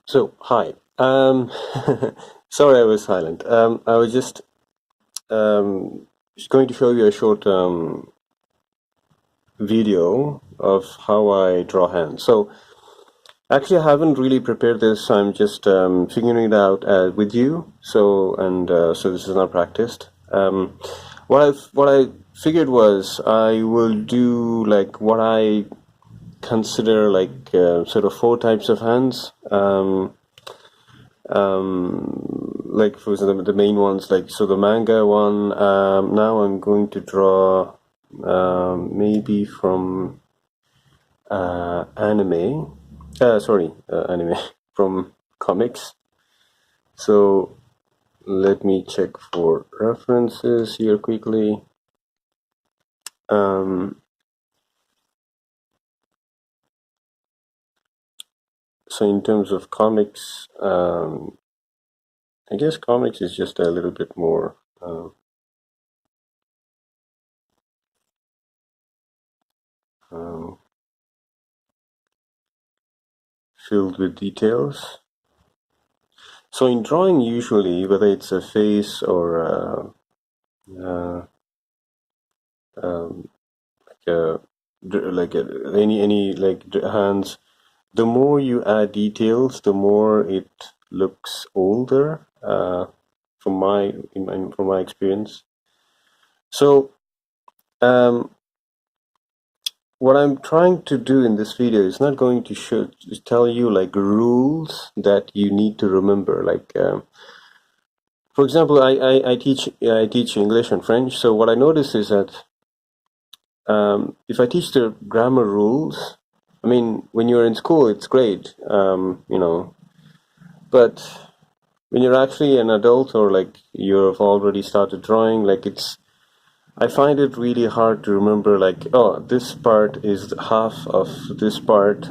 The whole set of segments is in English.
So, hi. Sorry I was silent. I was um, just going to show you a short video of how I draw hands. So, actually, I haven't really prepared this. I'm just figuring it out with you. So this is not practiced. What I figured was I will do like what I consider like sort of four types of hands. Like for example, the main ones, like so the manga one. Now I'm going to draw maybe from anime. Sorry, anime from comics. So let me check for references here quickly. So in terms of comics, I guess comics is just a little bit more um, filled with details. So in drawing, usually, whether it's a face or um, any hands, the more you add details, the more it looks older. From my experience. So um, what I'm trying to do in this video is not going to tell you like rules that you need to remember. Like for example, I teach English and French. So what I notice is that if I teach the grammar rules, I mean, when you're in school, it's great, but when you're actually an adult or like you've already started drawing, I find it really hard to remember, like, oh, this part is half of this part.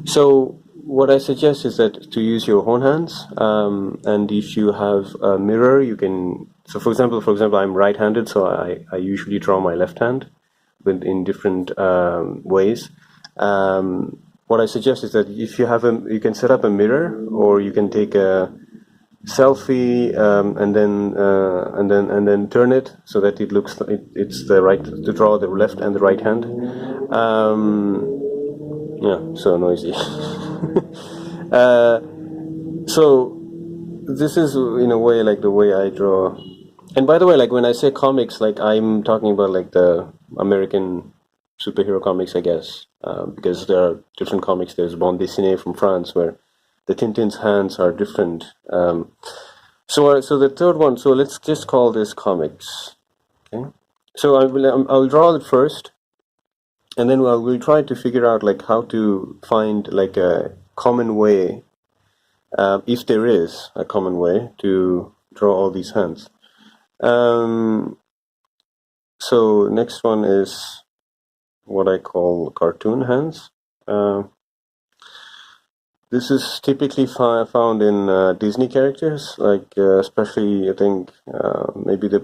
So what I suggest is that to use your own hands, and if you have a mirror, you can. So for example, I'm right-handed, so I usually draw my left hand, but in different ways. What I suggest is that if you can set up a mirror, or you can take a selfie, and then turn it so that it looks like it's the right to draw the left and the right hand. Yeah, so noisy. uh, so this is in a way like the way I draw. And by the way, like when I say comics, like I'm talking about like the American superhero comics, I guess, because there are different comics. There's bande dessinée from France where the Tintin's hands are different. So the third one. So let's just call this comics. Okay. So I'll draw it first, and then we'll try to figure out like how to find like a common way, if there is a common way to draw all these hands. So next one is what I call cartoon hands. This is typically found in Disney characters, like especially I think maybe the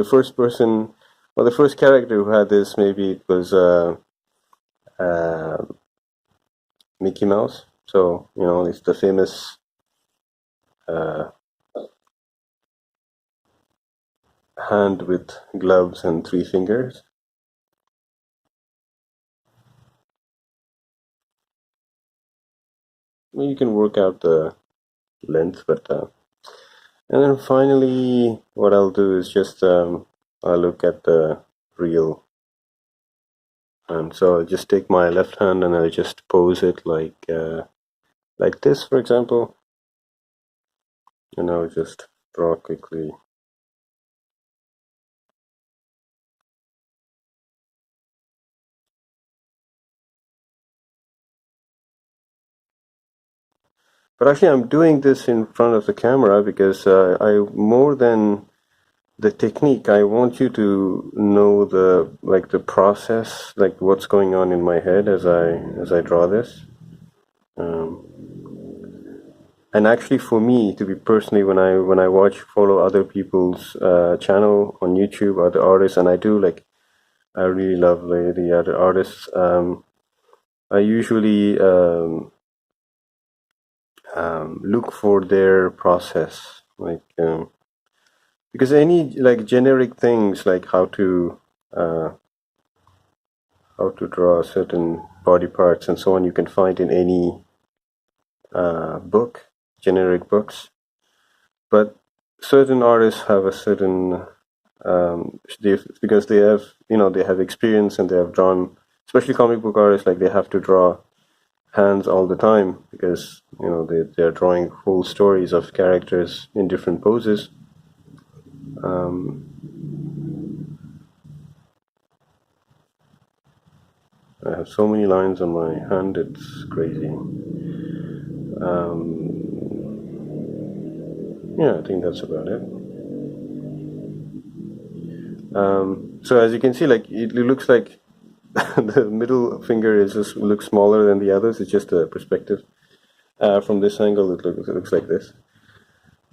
first person, or the first character who had this, maybe it was uh, Mickey Mouse. So it's the famous uh, hand with gloves and three fingers. Well, you can work out the length, but and then finally, what I'll do is just I'll look at the real hand. So I'll just take my left hand and I'll just pose it like this, for example, and I'll just draw quickly. But actually, I'm doing this in front of the camera because I more than the technique, I want you to know the process, like what's going on in my head as I draw this. And actually, for me, to be personally, when I follow other people's channel on YouTube, other artists, and I really love the other artists. I usually look for their process, because any like generic things like uh, how to draw certain body parts and so on, you can find in any book, generic books. But certain artists have a certain because they have they have experience and they have drawn, especially comic book artists, like they have to draw hands all the time because they're drawing whole stories of characters in different poses. I have so many lines on my hand, it's crazy. Yeah, I think that's about it. So as you can see, like it looks like the middle finger looks smaller than the others. It's just a perspective. From this angle, it looks like this.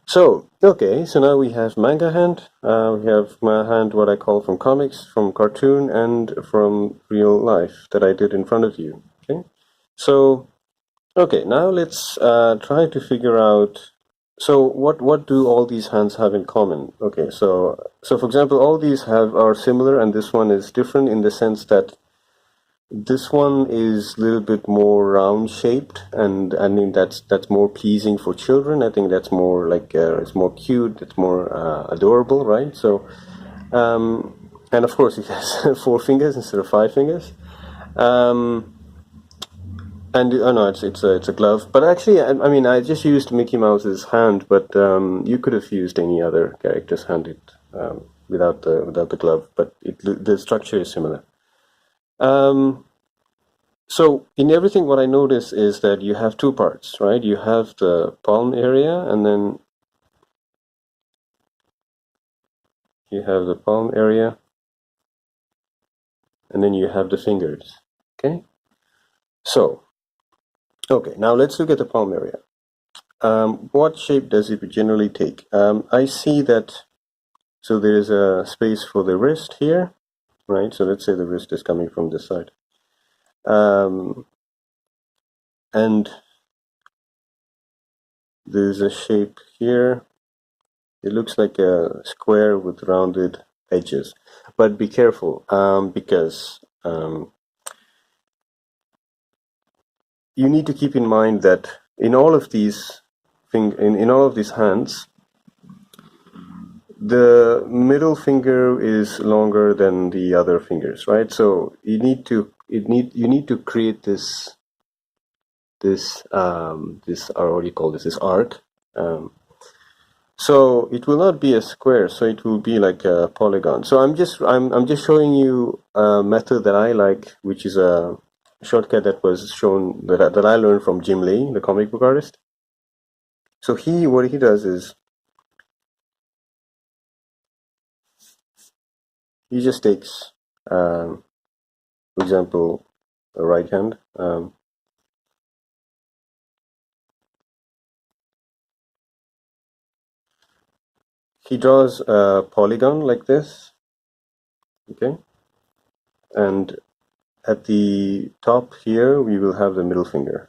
So, okay, so now we have manga hand, we have my hand, what I call from comics, from cartoon, and from real life that I did in front of you. Okay, so, okay, now let's try to figure out, so what do all these hands have in common? Okay, so for example, all these are similar, and this one is different in the sense that this one is a little bit more round shaped, and I mean that's more pleasing for children. I think that's more like it's more cute, it's more adorable, right? So, and of course it has 4 fingers instead of 5 fingers. And oh no, it's a glove. But actually, I mean, I just used Mickey Mouse's hand, but you could have used any other character's hand without the glove. But the structure is similar. So in everything, what I notice is that you have 2 parts, right? You have the palm area, and then you have the palm area, and then you have the fingers. Okay. So, okay, now let's look at the palm area. What shape does it generally take? I see that. So there is a space for the wrist here, right? So let's say the wrist is coming from this side. And there's a shape here. It looks like a square with rounded edges. But be careful, because you need to keep in mind that in all of these in all of these hands, the middle finger is longer than the other fingers, right? So you need to create this or what do you call this arc. So it will not be a square, so it will be like a polygon. So I'm just showing you a method that I like, which is a shortcut that was shown that I learned from Jim Lee, the comic book artist. So what he does is he just takes, for example, a right hand. He draws a polygon like this, okay? And at the top here, we will have the middle finger,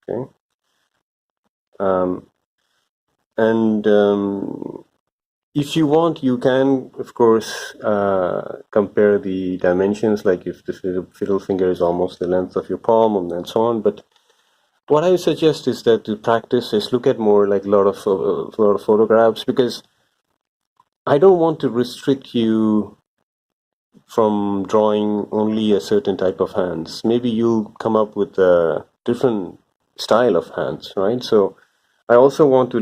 okay? If you want, you can, of course, compare the dimensions, like if the middle finger is almost the length of your palm and so on. But what I suggest is that to practice is look at more like a lot of photographs, because I don't want to restrict you from drawing only a certain type of hands. Maybe you'll come up with a different style of hands, right? So I also want to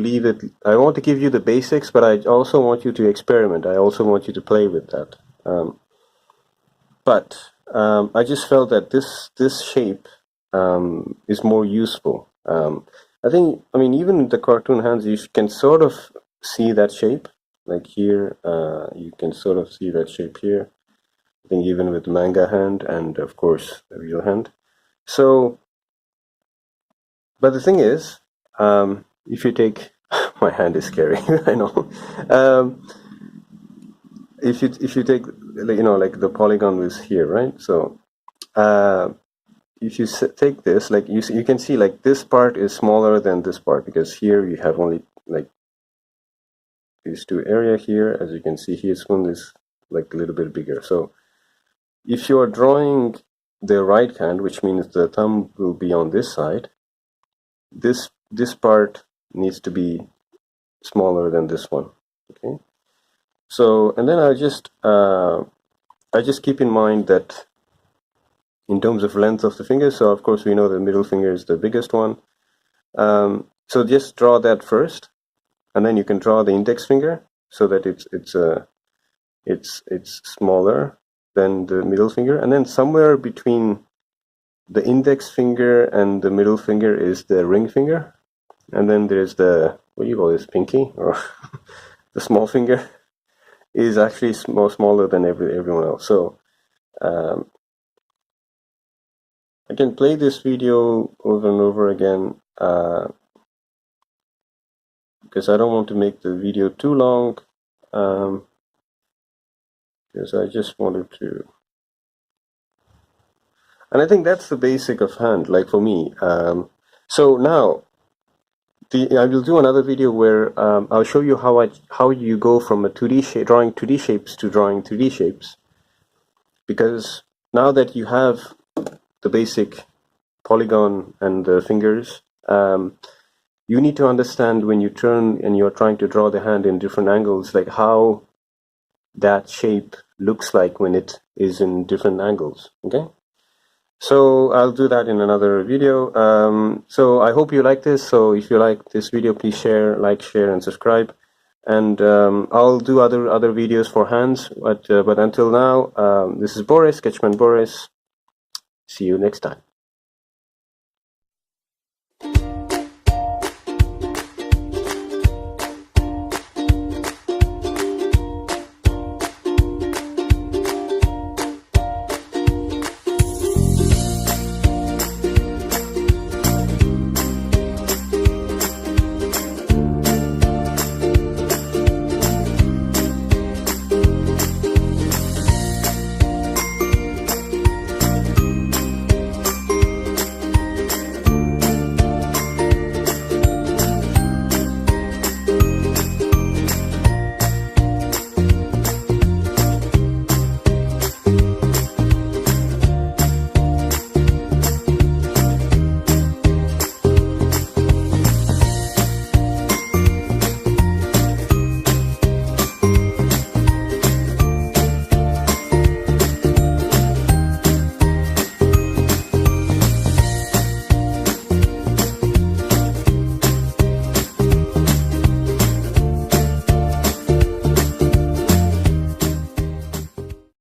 I want to give you the basics, but I also want you to experiment. I also want you to play with that. But I just felt that this shape is more useful. I mean, even the cartoon hands, you can sort of see that shape. Like here, you can sort of see that shape here. I think even with manga hand and, of course, the real hand. So, but the thing is, if you take, my hand is scary, I know. If you take, like the polygon was here, right? So, if you take this, like you can see like this part is smaller than this part, because here you have only like these two area here. As you can see, here spoon is like a little bit bigger. So if you are drawing the right hand, which means the thumb will be on this side, this part needs to be smaller than this one. Okay. So, and then I just keep in mind that in terms of length of the fingers, so of course we know the middle finger is the biggest one. So just draw that first, and then you can draw the index finger so that it's smaller than the middle finger, and then somewhere between the index finger and the middle finger is the ring finger, and then there's the, what do you call this, pinky, or the small finger is actually smaller than everyone else. So I can play this video over and over again because I don't want to make the video too long, because I just wanted to, and I think that's the basic of hand, like for me. So now I will do another video where I'll show you how you go from a 2D shape, drawing 2D shapes to drawing 3D shapes, because now that you have the basic polygon and the fingers, you need to understand when you turn and you're trying to draw the hand in different angles, like how that shape looks like when it is in different angles. Okay, so I'll do that in another video. So I hope you like this. So if you like this video, please share, and subscribe. And I'll do other videos for hands. But until now, this is Boris, Sketchman Boris. See you next time.